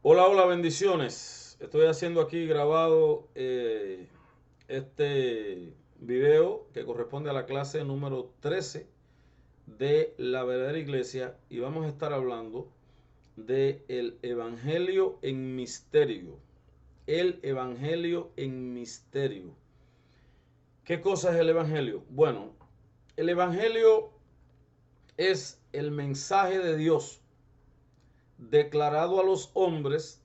Hola, hola, bendiciones. Estoy haciendo aquí grabado este video que corresponde a la clase número 13 de la verdadera iglesia y vamos a estar hablando de el evangelio en misterio. El evangelio en misterio. ¿Qué cosa es el evangelio? Bueno, el evangelio es el mensaje de Dios declarado a los hombres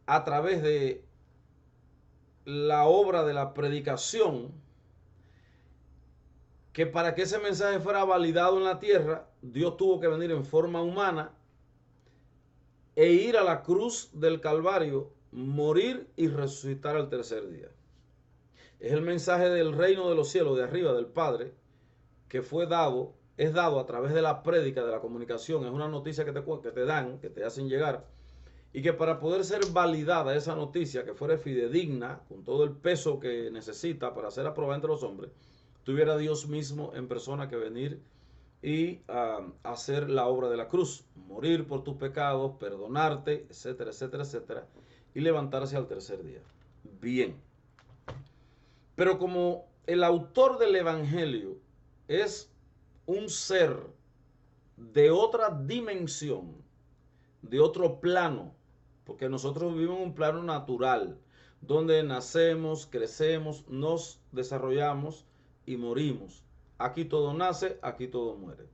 a través de la obra de la predicación, que para que ese mensaje fuera validado en la tierra, Dios tuvo que venir en forma humana e ir a la cruz del Calvario, morir y resucitar al tercer día. Es el mensaje del reino de los cielos, de arriba, del Padre, que fue dado, es dado a través de la prédica, de la comunicación. Es una noticia que te dan, que te hacen llegar, y que para poder ser validada esa noticia, que fuera fidedigna, con todo el peso que necesita para ser aprobada entre los hombres, tuviera Dios mismo en persona que venir y hacer la obra de la cruz, morir por tus pecados, perdonarte, etcétera, etcétera, etcétera, y levantarse al tercer día. Bien, pero como el autor del Evangelio es un ser de otra dimensión, de otro plano, porque nosotros vivimos en un plano natural, donde nacemos, crecemos, nos desarrollamos y morimos. Aquí todo nace, aquí todo muere.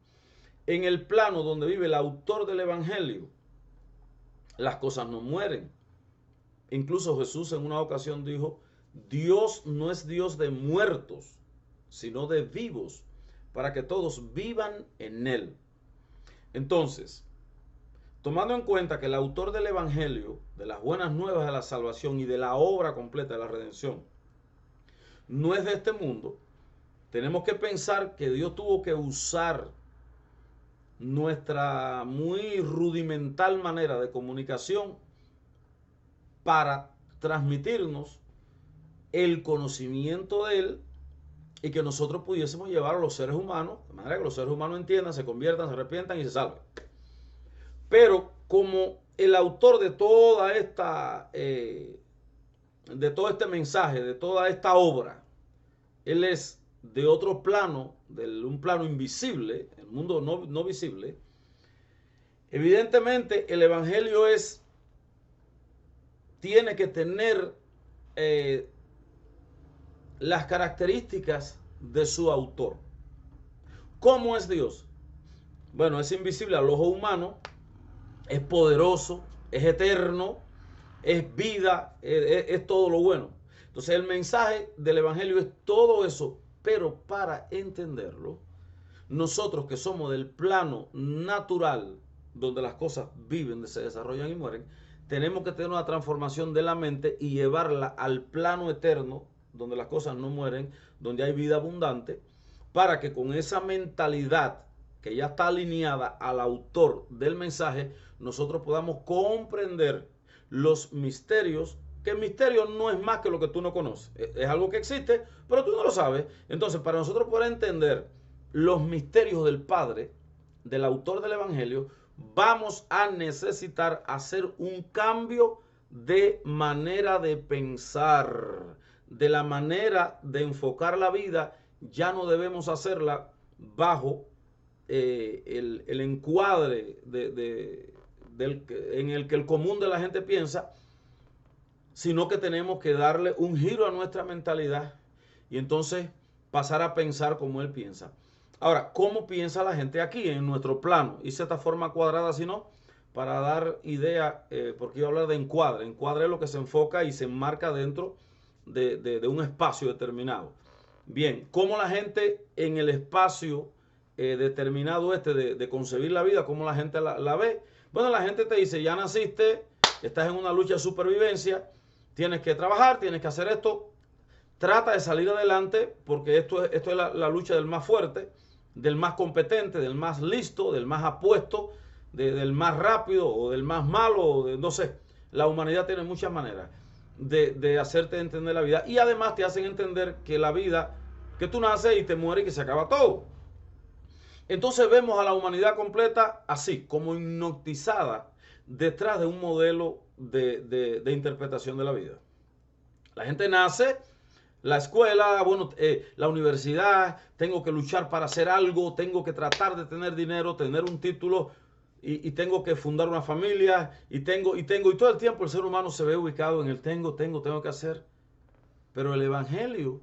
En el plano donde vive el autor del Evangelio, las cosas no mueren. Incluso Jesús en una ocasión dijo, Dios no es Dios de muertos, sino de vivos, para que todos vivan en Él. Entonces, tomando en cuenta que el autor del Evangelio, de las buenas nuevas de la salvación y de la obra completa de la redención, no es de este mundo, tenemos que pensar que Dios tuvo que usar nuestra muy rudimental manera de comunicación para transmitirnos el conocimiento de Él y que nosotros pudiésemos llevar a los seres humanos, de manera que los seres humanos entiendan, se conviertan, se arrepientan y se salven. Pero como el autor de toda esta, de todo este mensaje, de toda esta obra, él es de otro plano, de un plano invisible, el mundo no visible. Evidentemente, el evangelio tiene que tener eh, las características de su autor. ¿Cómo es Dios? Bueno, es invisible al ojo humano, es poderoso, es eterno, es vida, es todo lo bueno. Entonces el mensaje del Evangelio es todo eso, pero para entenderlo, nosotros que somos del plano natural, donde las cosas viven, se desarrollan y mueren, tenemos que tener una transformación de la mente y llevarla al plano eterno, donde las cosas no mueren, donde hay vida abundante, para que con esa mentalidad que ya está alineada al autor del mensaje, nosotros podamos comprender los misterios, que el misterio no es más que lo que tú no conoces, es algo que existe, pero tú no lo sabes. Entonces, para nosotros poder entender los misterios del Padre, del autor del Evangelio, vamos a necesitar hacer un cambio de manera de pensar, de la manera de enfocar la vida. Ya no debemos hacerla bajo el encuadre en el que el común de la gente piensa, sino que tenemos que darle un giro a nuestra mentalidad y entonces pasar a pensar como él piensa. Ahora, ¿cómo piensa la gente aquí en nuestro plano? Hice esta forma cuadrada, sino para dar idea, porque iba a hablar de encuadre. Encuadre es lo que se enfoca y se enmarca dentro de un espacio determinado. Bien, ¿cómo la gente en el espacio determinado de concebir la vida, cómo la gente la ve? Bueno, la gente te dice, ya naciste, estás en una lucha de supervivencia, tienes que trabajar, tienes que hacer esto, trata de salir adelante, porque esto es la lucha del más fuerte, del más competente, del más listo, del más apuesto, del más rápido o del más malo, no sé. La humanidad tiene muchas maneras de hacerte entender la vida y además te hacen entender que la vida, que tú naces y te mueres y que se acaba todo. Entonces vemos a la humanidad completa así, como hipnotizada detrás de un modelo de interpretación de la vida. La gente nace, la escuela, bueno, la universidad, tengo que luchar para hacer algo, tengo que tratar de tener dinero, tener un título y tengo que fundar una familia y todo el tiempo el ser humano se ve ubicado en el tengo que hacer. Pero el evangelio,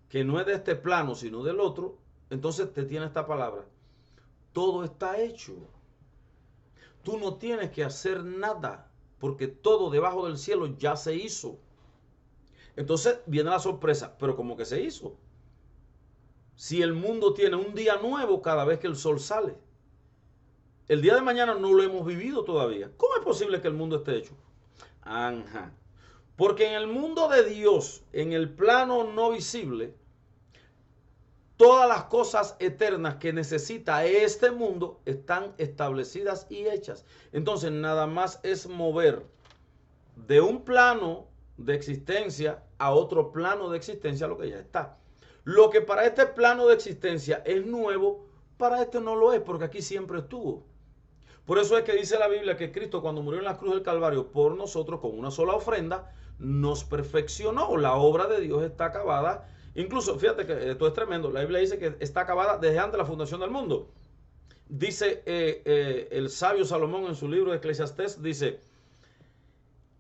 que no es de este plano, sino del otro, entonces te tiene esta palabra. Todo está hecho. Tú no tienes que hacer nada, porque todo debajo del cielo ya se hizo. Entonces viene la sorpresa, pero ¿cómo que se hizo? Si el mundo tiene un día nuevo cada vez que el sol sale. El día de mañana no lo hemos vivido todavía. ¿Cómo es posible que el mundo esté hecho? Ajá. Porque en el mundo de Dios, en el plano no visible, todas las cosas eternas que necesita este mundo están establecidas y hechas. Entonces nada más es mover de un plano de existencia a otro plano de existencia lo que ya está. Lo que para este plano de existencia es nuevo, para este no lo es, porque aquí siempre estuvo. Por eso es que dice la Biblia que Cristo, cuando murió en la cruz del Calvario por nosotros con una sola ofrenda, nos perfeccionó. La obra de Dios está acabada. Incluso, fíjate que esto es tremendo, la Biblia dice que está acabada desde antes de la fundación del mundo. Dice el sabio Salomón en su libro de Eclesiastés, dice,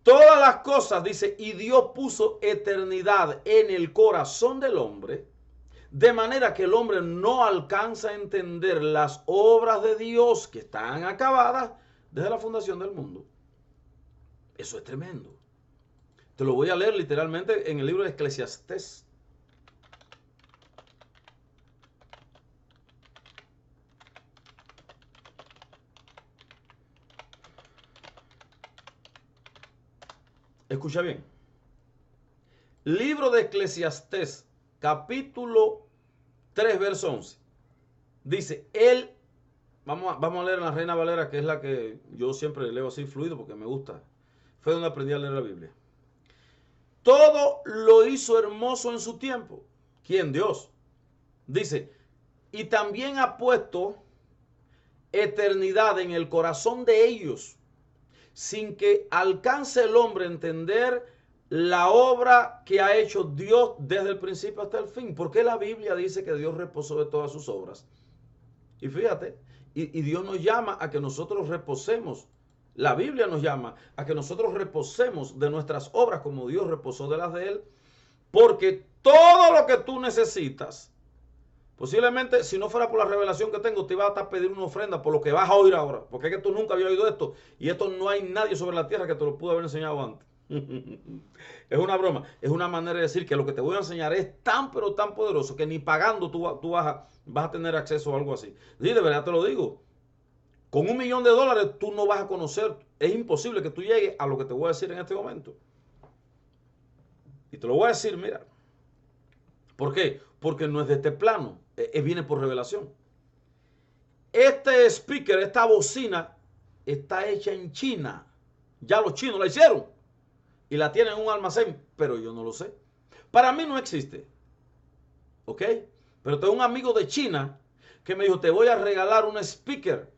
todas las cosas, dice, y Dios puso eternidad en el corazón del hombre, de manera que el hombre no alcanza a entender las obras de Dios que están acabadas desde la fundación del mundo. Eso es tremendo. Te lo voy a leer literalmente en el libro de Eclesiastés. Escucha bien. Libro de Eclesiastés, capítulo 3, verso 11. Dice, vamos a leer en la Reina Valera, que es la que yo siempre leo así fluido porque me gusta. Fue donde aprendí a leer la Biblia. Todo lo hizo hermoso en su tiempo. ¿Quién? Dios. Dice, y también ha puesto eternidad en el corazón de ellos, sin que alcance el hombre a entender la obra que ha hecho Dios desde el principio hasta el fin. Porque la Biblia dice que Dios reposó de todas sus obras. Y fíjate, y Dios nos llama a que nosotros reposemos. La Biblia nos llama a que nosotros reposemos de nuestras obras como Dios reposó de las de Él. Porque todo lo que tú necesitas, posiblemente si no fuera por la revelación que tengo, te iba a pedir una ofrenda por lo que vas a oír ahora. Porque es que tú nunca habías oído esto. Y esto no hay nadie sobre la tierra que te lo pudo haber enseñado antes. Es una broma. Es una manera de decir que lo que te voy a enseñar es tan pero tan poderoso que ni pagando tú vas a tener acceso a algo así. Sí, de verdad te lo digo. Con $1.000.000 tú no vas a conocer. Es imposible que tú llegues a lo que te voy a decir en este momento. Y te lo voy a decir, mira. ¿Por qué? Porque no es de este plano. Viene por revelación. Este speaker, esta bocina, está hecha en China. Ya los chinos la hicieron. Y la tienen en un almacén. Pero yo no lo sé. Para mí no existe. ¿Ok? Pero tengo un amigo de China que me dijo, te voy a regalar un speaker.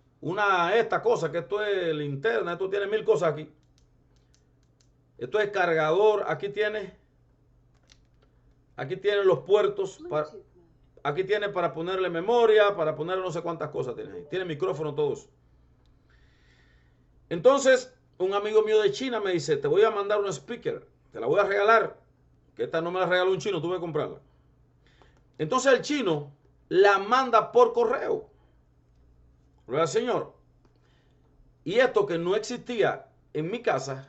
Esta cosa, que esto es linterna, esto tiene 1000 cosas aquí. Esto es cargador, aquí tiene los puertos, aquí tiene para ponerle memoria, para ponerle no sé cuántas cosas tiene ahí. Tiene micrófono, todos. Entonces, un amigo mío de China me dice, te voy a mandar un speaker, te la voy a regalar, que esta no me la regaló un chino, tuve que comprarla. Entonces el chino la manda por correo. Gloria al Señor. Y esto que no existía en mi casa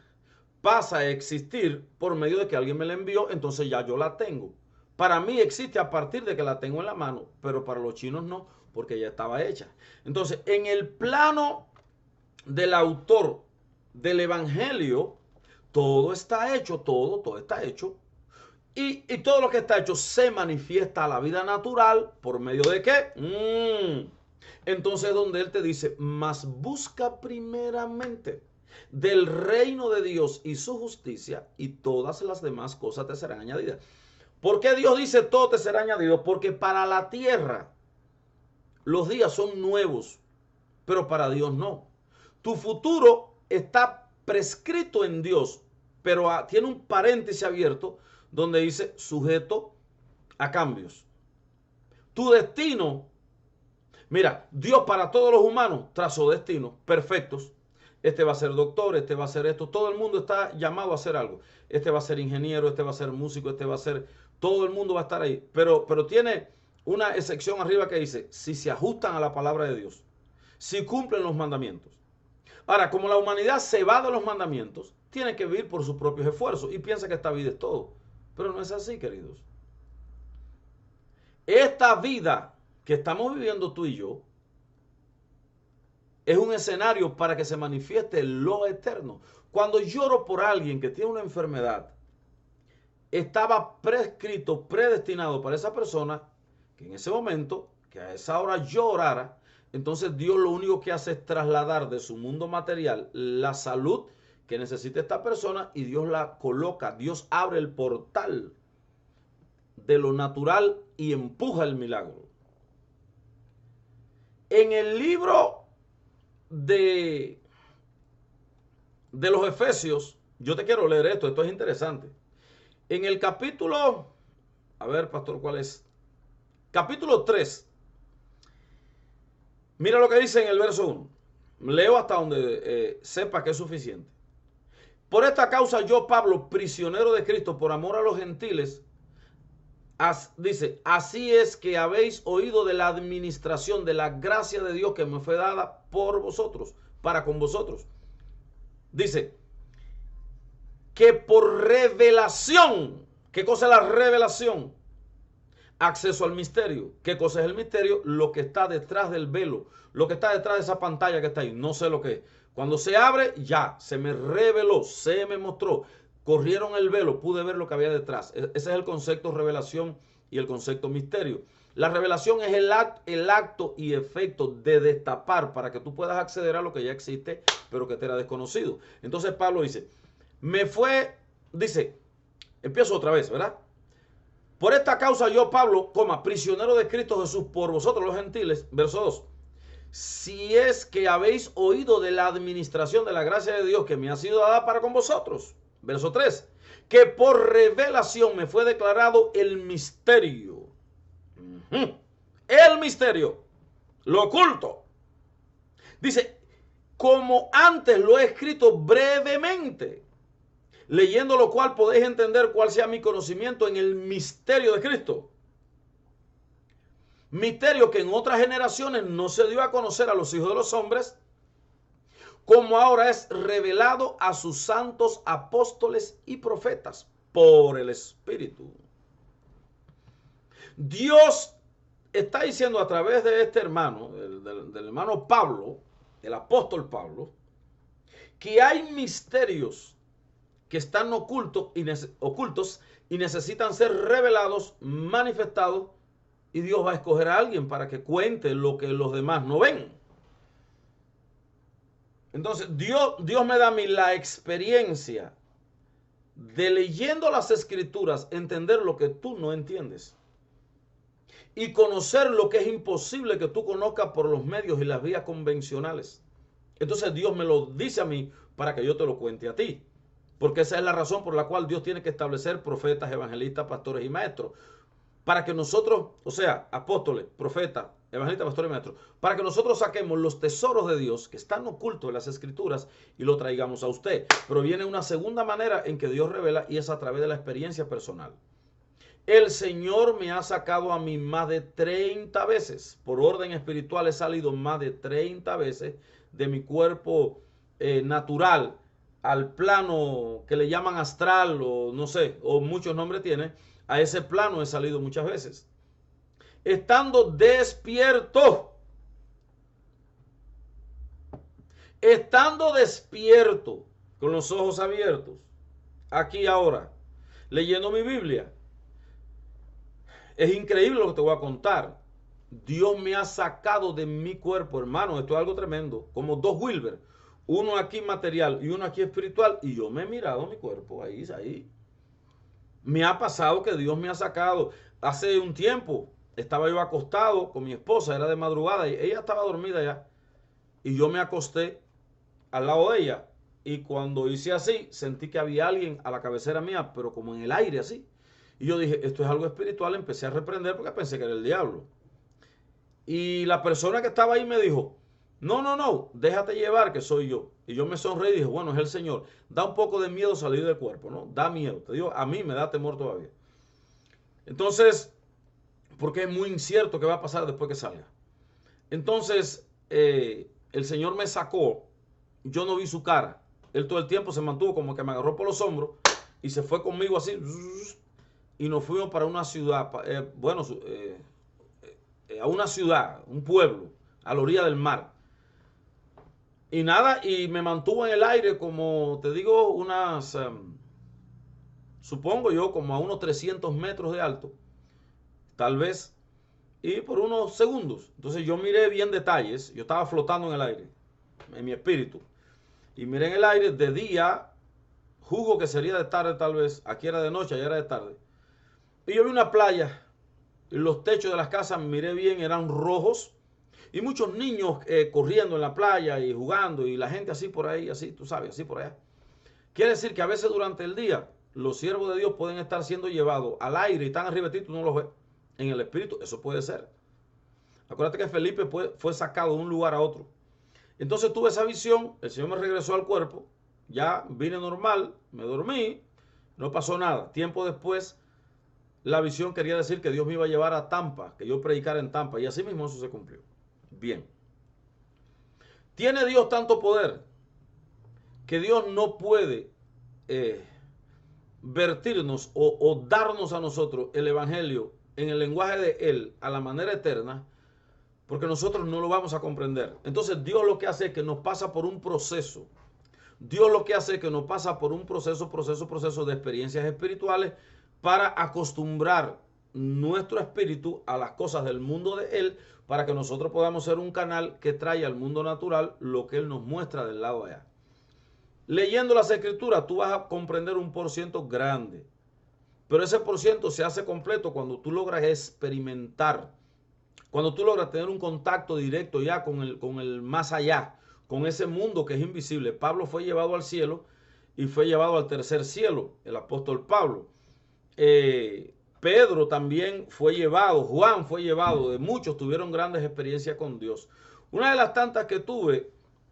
pasa a existir por medio de que alguien me la envió, entonces ya yo la tengo. Para mí existe a partir de que la tengo en la mano, pero para los chinos no, porque ya estaba hecha. Entonces, en el plano del autor del evangelio, todo está hecho, todo está hecho. Y todo lo que está hecho se manifiesta a la vida natural por medio de ¿qué? Entonces donde él te dice, mas busca primeramente del reino de Dios y su justicia y todas las demás cosas te serán añadidas. ¿Por qué Dios dice todo te será añadido? Porque para la tierra los días son nuevos, pero para Dios no. Tu futuro está prescrito en Dios, pero tiene un paréntesis abierto donde dice sujeto a cambios. Tu destino, mira, Dios para todos los humanos trazó destinos perfectos. Este va a ser doctor, este va a ser esto. Todo el mundo está llamado a hacer algo. Este va a ser ingeniero, este va a ser músico, este va a ser... Todo el mundo va a estar ahí. Pero tiene una excepción arriba que dice, si se ajustan a la palabra de Dios, si cumplen los mandamientos. Ahora, como la humanidad se va de los mandamientos, tiene que vivir por sus propios esfuerzos y piensa que esta vida es todo. Pero no es así, queridos. Esta vida que estamos viviendo tú y yo es un escenario para que se manifieste lo eterno. Cuando lloro por alguien que tiene una enfermedad, estaba prescrito, predestinado para esa persona que en ese momento, que a esa hora yo orara. Entonces Dios lo único que hace es trasladar de su mundo material la salud que necesita esta persona y Dios la coloca, Dios abre el portal de lo natural y empuja el milagro. En el libro de los Efesios, yo te quiero leer esto es interesante. En el capítulo, a ver, pastor, ¿cuál es? Capítulo 3. Mira lo que dice en el verso 1. Leo hasta donde sepa que es suficiente. Por esta causa yo, Pablo, prisionero de Cristo, por amor a los gentiles, dice, así es que habéis oído de la administración de la gracia de Dios que me fue dada por vosotros, para con vosotros. Dice, que por revelación, ¿qué cosa es la revelación? Acceso al misterio. ¿Qué cosa es el misterio? Lo que está detrás del velo, lo que está detrás de esa pantalla que está ahí. No sé lo que es. Cuando se abre, ya, se me reveló, se me mostró. Corrieron el velo, pude ver lo que había detrás. Ese es el concepto revelación y el concepto misterio. La revelación es el acto y efecto de destapar para que tú puedas acceder a lo que ya existe, pero que te era desconocido. Entonces Pablo dice, empiezo otra vez, ¿verdad? Por esta causa yo, Pablo, prisionero de Cristo Jesús, por vosotros los gentiles, verso 2. Si es que habéis oído de la administración de la gracia de Dios que me ha sido dada para con vosotros. Verso 3. Que por revelación me fue declarado el misterio. El misterio. Lo oculto. Dice, como antes lo he escrito brevemente, leyendo lo cual podéis entender cuál sea mi conocimiento en el misterio de Cristo. Misterio que en otras generaciones no se dio a conocer a los hijos de los hombres, como ahora es revelado a sus santos apóstoles y profetas por el Espíritu. Dios está diciendo a través de este hermano, del hermano Pablo, el apóstol Pablo, que hay misterios que están ocultos y necesitan ser revelados, manifestados, y Dios va a escoger a alguien para que cuente lo que los demás no ven. Entonces, Dios me da a mí la experiencia de leyendo las Escrituras, entender lo que tú no entiendes. Y conocer lo que es imposible que tú conozcas por los medios y las vías convencionales. Entonces Dios me lo dice a mí para que yo te lo cuente a ti. Porque esa es la razón por la cual Dios tiene que establecer profetas, evangelistas, pastores y maestros. Para que nosotros, o sea, apóstoles, profetas, evangelistas, pastores y maestros, para que nosotros saquemos los tesoros de Dios que están ocultos en las Escrituras y lo traigamos a usted. Pero viene una segunda manera en que Dios revela y es a través de la experiencia personal. El Señor me ha sacado a mí más de 30 veces. Por orden espiritual he salido más de 30 veces de mi cuerpo natural al plano que le llaman astral o no sé, o muchos nombres tiene. A ese plano he salido muchas veces. Estando despierto. Estando despierto, con los ojos abiertos, aquí ahora, leyendo mi Biblia. Es increíble lo que te voy a contar. Dios me ha sacado de mi cuerpo, hermano. Esto es algo tremendo. Como dos Wilber. Uno aquí material y uno aquí espiritual. Y yo me he mirado mi cuerpo ahí. Me ha pasado que Dios me ha sacado. Hace un tiempo, estaba yo acostado con mi esposa, era de madrugada, y ella estaba dormida ya, y yo me acosté al lado de ella, y cuando hice así, sentí que había alguien a la cabecera mía, pero como en el aire así. Y yo dije, esto es algo espiritual, empecé a reprender porque pensé que era el diablo. Y la persona que estaba ahí me dijo, no, no, no, déjate llevar que soy yo. Y yo me sonreí y dije, bueno, es el Señor. Da un poco de miedo salir del cuerpo, ¿no? Da miedo. Te digo, a mí me da temor todavía. Entonces, porque es muy incierto qué va a pasar después que salga. Entonces, el Señor me sacó, yo no vi su cara. Él todo el tiempo se mantuvo como que me agarró por los hombros y se fue conmigo así. Y nos fuimos para una ciudad, a una ciudad, un pueblo, a la orilla del mar. Y nada, y me mantuvo en el aire como, te digo, supongo yo, como a unos 300 metros de alto, tal vez, y por unos segundos. Entonces yo miré bien detalles, yo estaba flotando en el aire, en mi espíritu, y miré en el aire de día, juzgo que sería de tarde tal vez, aquí era de noche, allá era de tarde. Y yo vi una playa, y los techos de las casas, miré bien, eran rojos, y muchos niños corriendo en la playa y jugando, y la gente así por ahí, así, tú sabes, así por allá. Quiere decir que a veces durante el día los siervos de Dios pueden estar siendo llevados al aire y están arriba de ti, tú no los ves. En el espíritu, eso puede ser. Acuérdate que Felipe fue sacado de un lugar a otro. Entonces tuve esa visión, el Señor me regresó al cuerpo, ya vine normal, me dormí, no pasó nada. Tiempo después, la visión quería decir que Dios me iba a llevar a Tampa, que yo predicara en Tampa, y así mismo eso se cumplió. Bien. ¿Tiene Dios tanto poder que Dios no puede vertirnos o darnos a nosotros el Evangelio en el lenguaje de Él a la manera eterna? Porque nosotros no lo vamos a comprender. Entonces Dios lo que hace es que nos pasa por un proceso. Dios lo que hace es que nos pasa por un proceso de experiencias espirituales para acostumbrar nuestro espíritu a las cosas del mundo de Él, para que nosotros podamos ser un canal que trae al mundo natural lo que Él nos muestra del lado allá. Leyendo las escrituras, tú vas a comprender un % grande. Pero ese % se hace completo cuando tú logras experimentar, cuando tú logras tener un contacto directo ya con el más allá, con ese mundo que es invisible. Pablo fue llevado al cielo y fue llevado al tercer cielo, el apóstol Pablo. Pedro también fue llevado, Juan fue llevado, de muchos tuvieron grandes experiencias con Dios. Una de las tantas que tuve,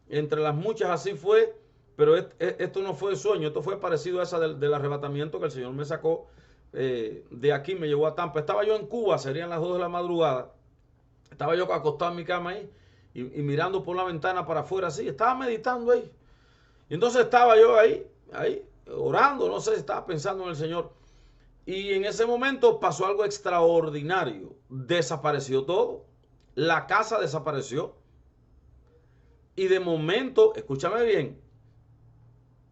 entre las muchas así fue, pero esto no fue sueño, esto fue parecido a esa del arrebatamiento que el Señor me sacó de aquí, me llevó a Tampa. Estaba yo en Cuba, serían las 2 de la madrugada, estaba yo acostado en mi cama ahí y mirando por la ventana para afuera así, estaba meditando ahí. Y entonces estaba yo ahí, orando, no sé, estaba pensando en el Señor. Y en ese momento pasó algo extraordinario. Desapareció todo. La casa desapareció. Y de momento, escúchame bien,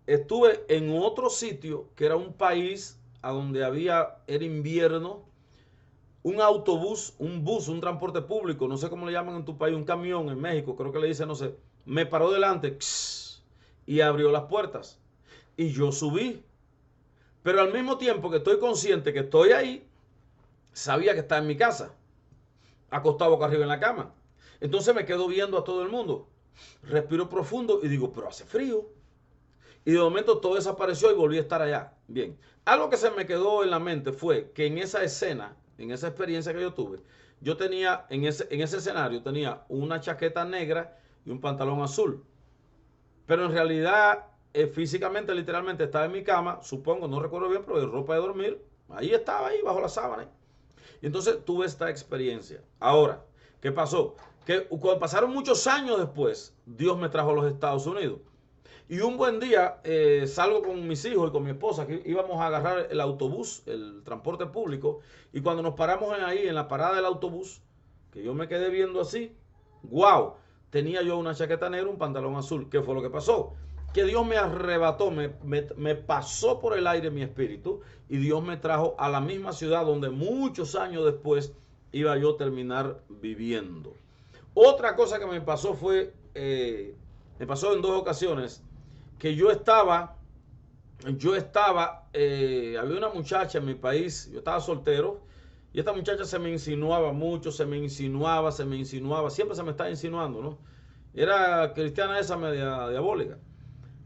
estuve en otro sitio que era un país a donde era invierno, un autobús, un transporte público, no sé cómo le llaman en tu país, un camión en México, creo que le dicen, no sé, me paró delante y abrió las puertas. Y yo subí. Pero al mismo tiempo que estoy consciente que estoy ahí, sabía que estaba en mi casa, acostado boca arriba en la cama. Entonces me quedo viendo a todo el mundo. Respiro profundo y digo, pero hace frío. Y de momento todo desapareció y volví a estar allá. Bien, algo que se me quedó en la mente fue que en esa escena, en esa experiencia que yo tuve, yo tenía, en ese escenario, tenía una chaqueta negra y un pantalón azul. Pero en realidad, físicamente, literalmente, estaba en mi cama, supongo, no recuerdo bien, pero de ropa de dormir, ahí estaba, ahí bajo la sábana. Y entonces tuve esta experiencia. Ahora, ¿qué pasó? Que cuando pasaron muchos años después, Dios me trajo a los Estados Unidos. Y un buen día salgo con mis hijos y con mi esposa, que íbamos a agarrar el autobús, el transporte público, y cuando nos paramos ahí en la parada del autobús, que yo me quedé viendo así, wow, tenía yo una chaqueta negra, un pantalón azul. ¿Qué fue lo que pasó? Que Dios me arrebató, me pasó por el aire mi espíritu y Dios me trajo a la misma ciudad donde muchos años después iba yo a terminar viviendo. Otra cosa que me pasó fue, me pasó en 2 ocasiones, que había una muchacha en mi país, yo estaba soltero Y esta muchacha se me insinuaba mucho, se me insinuaba, siempre se me estaba insinuando, ¿no? Era cristiana esa media diabólica.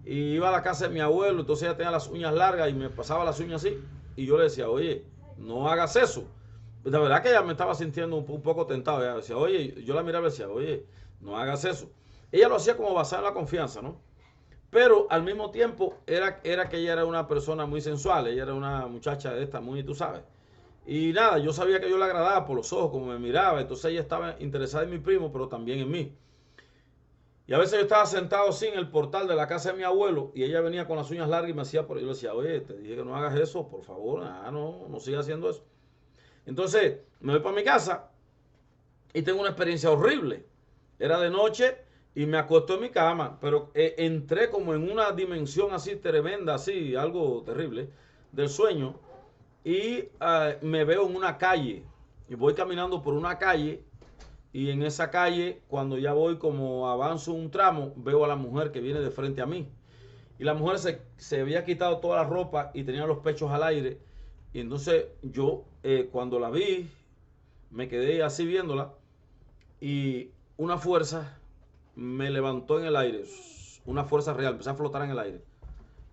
Y iba a la casa de mi abuelo, entonces ella tenía las uñas largas y me pasaba las uñas así. Y yo le decía, oye, no hagas eso. De verdad que ella me estaba sintiendo un poco tentado. Ella decía, oye, yo la miraba y decía, oye, no hagas eso. Ella lo hacía como basada en la confianza, ¿no? Pero al mismo tiempo era que ella era una persona muy sensual, ella era una muchacha de esta, muy, tú sabes. Y nada, yo sabía que yo le agradaba por los ojos, como me miraba, entonces ella estaba interesada en mi primo, pero también en mí. Y a veces yo estaba sentado así en el portal de la casa de mi abuelo y ella venía con las uñas largas y me hacía por ahí. Yo le decía, oye, te dije que no hagas eso, por favor, no sigas haciendo eso. Entonces me voy para mi casa y tengo una experiencia horrible. Era de noche y me acosté en mi cama, pero entré como en una dimensión así tremenda, así, algo terrible, del sueño. Y me veo en una calle y voy caminando por una calle y en esa calle, cuando ya voy como avanzo un tramo, veo a la mujer que viene de frente a mí. Y la mujer se había quitado toda la ropa y tenía los pechos al aire. Y entonces yo, cuando la vi, me quedé así viéndola y una fuerza me levantó en el aire, una fuerza real, empecé a flotar en el aire.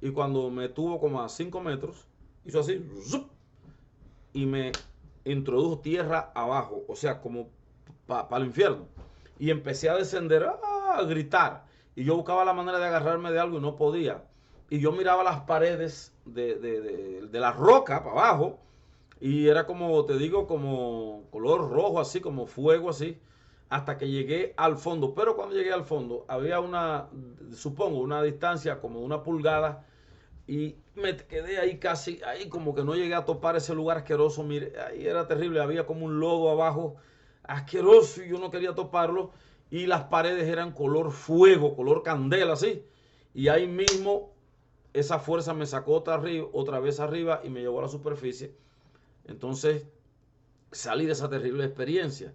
Y cuando me tuvo como a 5 metros, hizo así, ¡zup! Y me introdujo tierra abajo, o sea, como para el infierno. Y empecé a descender, a gritar. Y yo buscaba la manera de agarrarme de algo y no podía. Y yo miraba las paredes de la roca para abajo. Y era como, te digo, como color rojo, así, como fuego, así. Hasta que llegué al fondo. Pero cuando llegué al fondo, había una, supongo, una distancia como de 1 pulgada y me quedé ahí casi, ahí como que no llegué a topar ese lugar asqueroso. Mire, ahí era terrible, había como un lodo abajo, asqueroso, y yo no quería toparlo. Y las paredes eran color fuego, color candela, así. Y ahí mismo esa fuerza me sacó otra vez arriba y me llevó a la superficie. Entonces salí de esa terrible experiencia.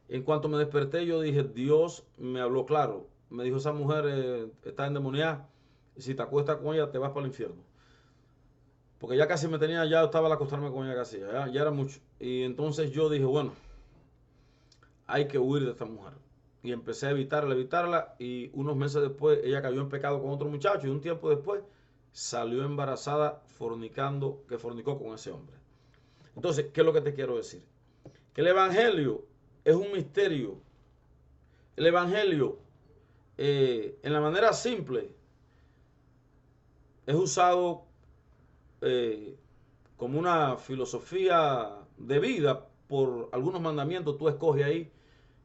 En cuanto me desperté, yo dije, Dios me habló claro. Me dijo, esa mujer está endemoniada. Y si te acuestas con ella, te vas para el infierno. Porque ya casi me tenía, ya estaba al acostarme con ella casi, ya era mucho. Y entonces yo dije, bueno, hay que huir de esta mujer. Y empecé a evitarla. Y unos meses después, ella cayó en pecado con otro muchacho. Y un tiempo después, salió embarazada que fornicó con ese hombre. Entonces, ¿qué es lo que te quiero decir? Que el evangelio es un misterio. El evangelio, en la manera simple, es usado como una filosofía de vida por algunos mandamientos. Tú escoges ahí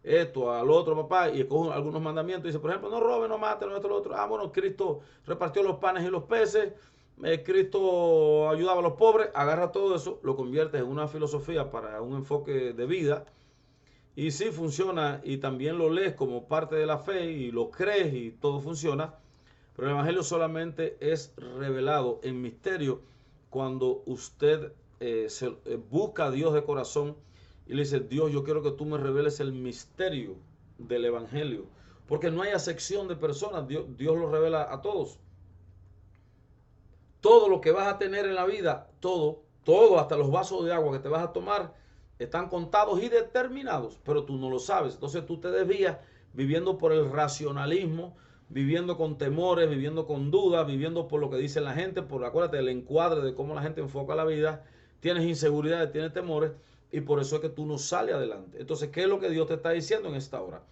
esto, al otro, papá, y escoges algunos mandamientos. Dice, por ejemplo, no robe, no mate, no esto, lo otro. Ah, bueno, Cristo repartió los panes y los peces. Cristo ayudaba a los pobres. Agarra todo eso, lo conviertes en una filosofía para un enfoque de vida. Y sí funciona, y también lo lees como parte de la fe y lo crees y todo funciona. Pero el evangelio solamente es revelado en misterio cuando usted busca a Dios de corazón y le dice, Dios, yo quiero que tú me reveles el misterio del evangelio. Porque no hay acepción de personas, Dios lo revela a todos. Todo lo que vas a tener en la vida, todo, hasta los vasos de agua que te vas a tomar, están contados y determinados, pero tú no lo sabes. Entonces tú te desvías viviendo por el racionalismo, viviendo con temores, viviendo con dudas, viviendo por lo que dice la gente, acuérdate, el encuadre de cómo la gente enfoca la vida. Tienes inseguridades, tienes temores, y por eso es que tú no sales adelante. Entonces, ¿qué es lo que Dios te está diciendo en esta hora?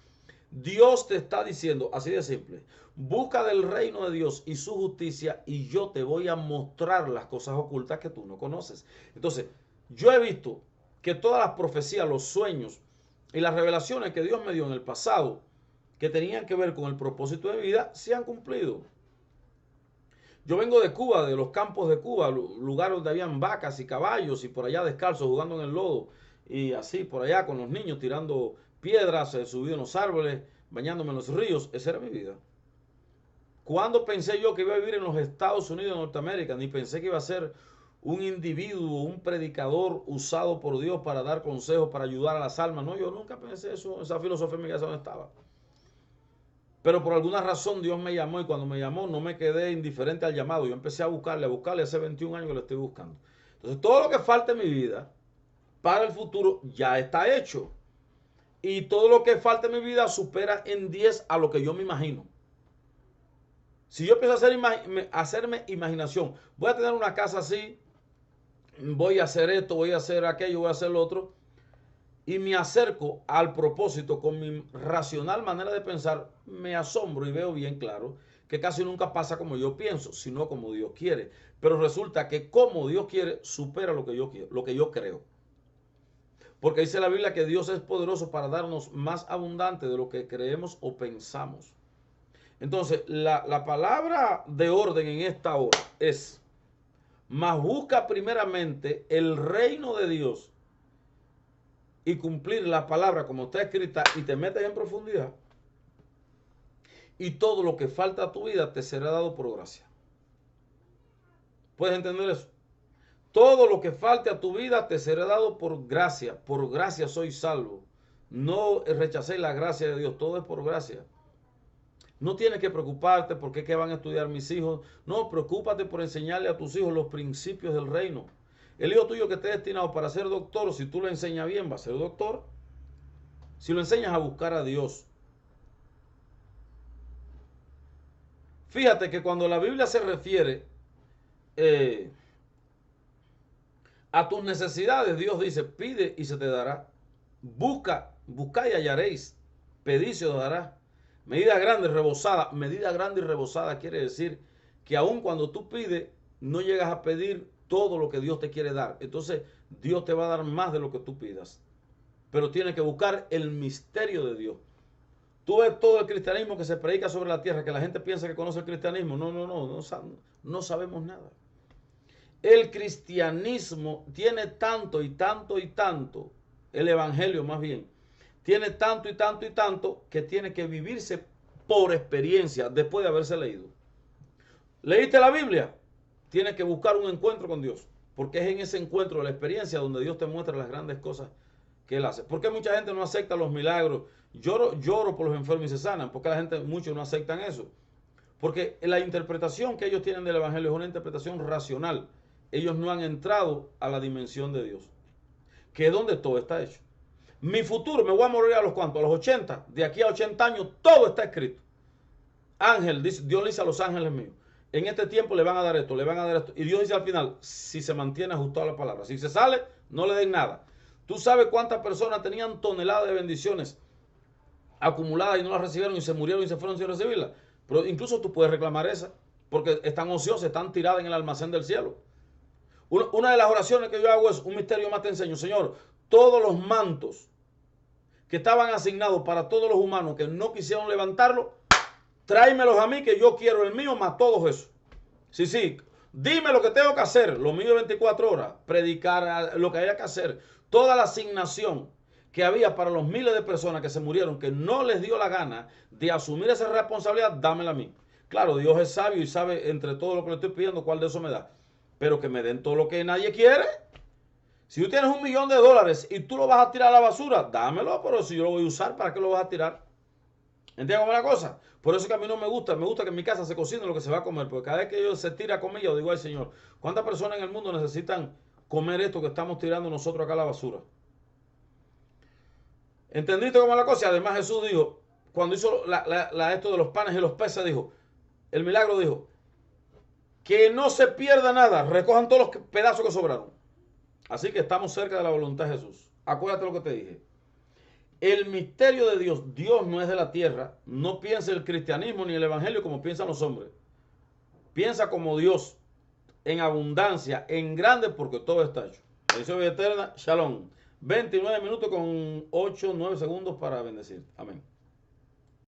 Dios te está diciendo, así de simple, busca del reino de Dios y su justicia y yo te voy a mostrar las cosas ocultas que tú no conoces. Entonces, yo he visto que todas las profecías, los sueños y las revelaciones que Dios me dio en el pasado, que tenían que ver con el propósito de vida, se han cumplido. Yo vengo de Cuba, de los campos de Cuba, lugares donde habían vacas y caballos y por allá descalzos jugando en el lodo y así por allá con los niños tirando piedras, subido en los árboles, bañándome en los ríos. Esa era mi vida. ¿Cuándo pensé yo que iba a vivir en los Estados Unidos de Norteamérica? Ni pensé que iba a ser un individuo, un predicador usado por Dios para dar consejos, para ayudar a las almas. No, yo nunca pensé eso, esa filosofía en mi casa no estaba. Pero por alguna razón Dios me llamó y cuando me llamó no me quedé indiferente al llamado. Yo empecé a buscarle hace 21 años que lo estoy buscando. Entonces todo lo que falta en mi vida, para el futuro ya está hecho. Y todo lo que falta en mi vida supera en 10 a lo que yo me imagino. Si yo empiezo a hacerme imaginación, voy a tener una casa así, voy a hacer esto, voy a hacer aquello, voy a hacer lo otro, y me acerco al propósito con mi racional manera de pensar, me asombro y veo bien claro que casi nunca pasa como yo pienso, sino como Dios quiere. Pero resulta que como Dios quiere supera lo que yo quiero, lo que yo creo. Porque dice la Biblia que Dios es poderoso para darnos más abundante de lo que creemos o pensamos. Entonces, la palabra de orden en esta hora es, mas busca primeramente el reino de Dios y cumplir la palabra como está escrita y te metes en profundidad y todo lo que falta a tu vida te será dado por gracia. ¿Puedes entender eso? Todo lo que falte a tu vida te será dado por gracia soy salvo. No rechacé la gracia de Dios, todo es por gracia. No tienes que preocuparte por qué van a estudiar mis hijos. No, preocúpate por enseñarle a tus hijos los principios del reino. El hijo tuyo que esté destinado para ser doctor, si tú lo enseñas bien, va a ser doctor. Si lo enseñas a buscar a Dios. Fíjate que cuando la Biblia se refiere a tus necesidades, Dios dice, pide y se te dará. Busca, buscad y hallaréis. Pedid y se os dará. Medida grande y rebosada quiere decir que aun cuando tú pides, no llegas a pedir todo lo que Dios te quiere dar. Entonces, Dios te va a dar más de lo que tú pidas. Pero tienes que buscar el misterio de Dios. Tú ves todo el cristianismo que se predica sobre la tierra, que la gente piensa que conoce el cristianismo. No sabemos nada. El cristianismo tiene tanto y tanto y tanto, el evangelio más bien, tiene tanto y tanto y tanto que tiene que vivirse por experiencia después de haberse leído. ¿Leíste la Biblia? Tienes que buscar un encuentro con Dios, porque es en ese encuentro de la experiencia donde Dios te muestra las grandes cosas que Él hace. ¿Por qué mucha gente no acepta los milagros? Lloro por los enfermos y se sanan. ¿Por qué la gente, muchos no aceptan eso? Porque la interpretación que ellos tienen del evangelio es una interpretación racional. Ellos no han entrado a la dimensión de Dios, que es donde todo está hecho. Mi futuro, me voy a morir a los cuantos, a los 80, de aquí a 80 años, todo está escrito. Ángel, Dios le dice a los ángeles míos, en este tiempo le van a dar esto, le van a dar esto. Y Dios dice al final, si se mantiene ajustado a la palabra, si se sale, no le den nada. Tú sabes cuántas personas tenían toneladas de bendiciones acumuladas y no las recibieron y se murieron y se fueron sin recibirlas. Pero incluso tú puedes reclamar esa, porque están ociosas, están tiradas en el almacén del cielo. Una de las oraciones que yo hago es, un misterio más te enseño, Señor, todos los mantos que estaban asignados para todos los humanos que no quisieron levantarlo, tráemelos a mí que yo quiero el mío más todos esos. Sí, dime lo que tengo que hacer, lo mío de 24 horas, predicar lo que haya que hacer, toda la asignación que había para los miles de personas que se murieron, que no les dio la gana de asumir esa responsabilidad, dámela a mí. Claro, Dios es sabio y sabe entre todo lo que le estoy pidiendo cuál de eso me da. Pero que me den todo lo que nadie quiere. Si tú tienes $1 millón y tú lo vas a tirar a la basura, dámelo, pero si yo lo voy a usar, ¿para qué lo vas a tirar? ¿Entiendes cómo es la cosa? Por eso es que a mí no me gusta que en mi casa se cocine lo que se va a comer, porque cada vez que yo se tira comida, yo digo, ay Señor, ¿cuántas personas en el mundo necesitan comer esto que estamos tirando nosotros acá a la basura? ¿Entendiste cómo es la cosa? Además Jesús dijo, cuando hizo esto de los panes y los peces, dijo, el milagro dijo, que no se pierda nada, recojan todos los pedazos que sobraron. Así que estamos cerca de la voluntad de Jesús. Acuérdate lo que te dije. El misterio de Dios, Dios no es de la tierra. No piensa el cristianismo ni el evangelio como piensan los hombres. Piensa como Dios, en abundancia, en grande, porque todo está hecho. Bendición eterna, shalom. 29 minutos con 8, 9 segundos para bendecir. Amén.